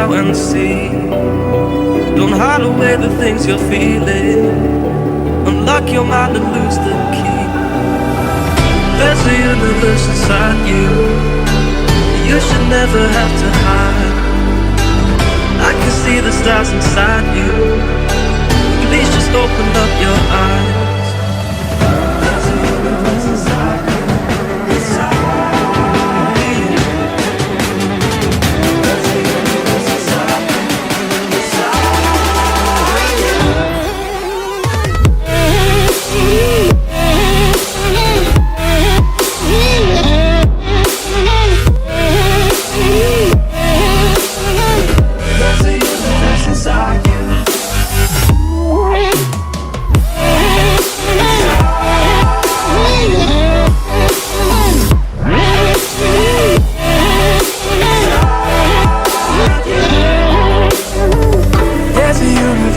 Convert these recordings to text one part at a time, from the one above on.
out and see. Don't hide away the things you're feeling. Unlock your mind and lose the key. There's a universe inside you. You should never have to hide. I can see the stars inside you. Please just open up your eyes. There's a universe inside you.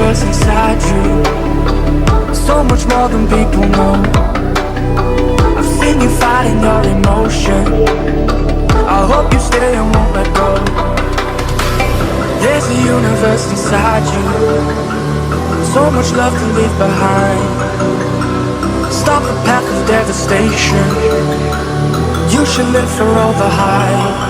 Inside you, so much more than people know. I've seen you fighting your emotion. I hope you stay and won't let go. There's a universe inside you, so much love to leave behind. Stop the path of devastation. You should live for all the hype.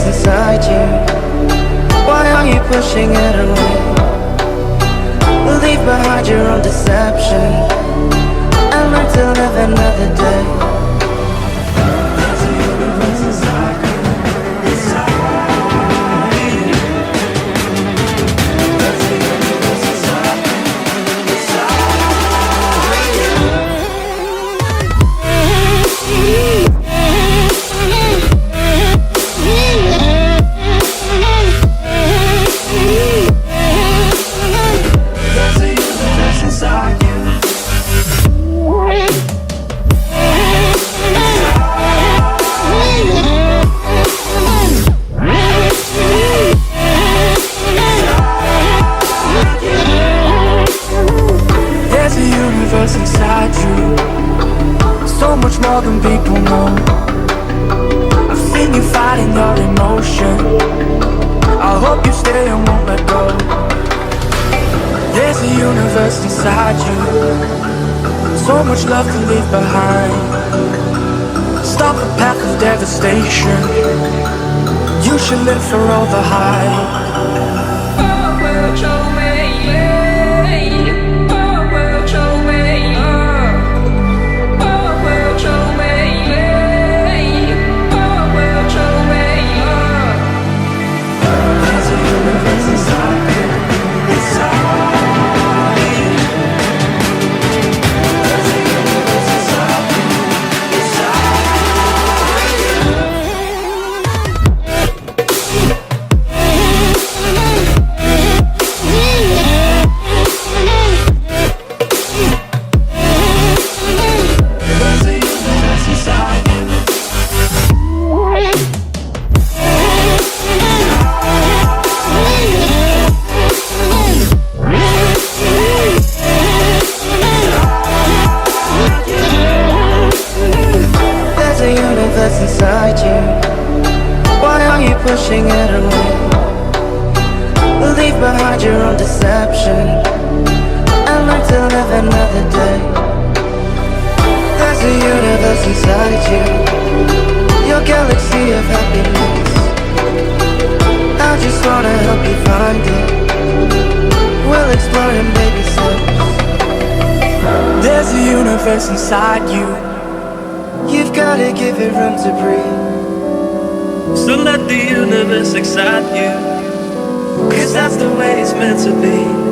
Inside you, why are you pushing it away? Leave behind your own deception and learn to live another day. There's a universe inside you. There's a universe inside you. Inside you, so much more than people know. I've seen you fighting your emotion. I hope you stay and won't let go. There's a universe inside you, so much love to leave behind. Stop the path of devastation. You should live for all the hype. Inside you, why are you pushing it away? Leave behind your own deception and learn to live another day. There's a universe inside you, your galaxy of happiness. I just wanna help you find it. We'll explore in baby steps. There's a universe inside you. You've gotta give it room to breathe. So let the universe excite you, 'cause that's the way it's meant to be.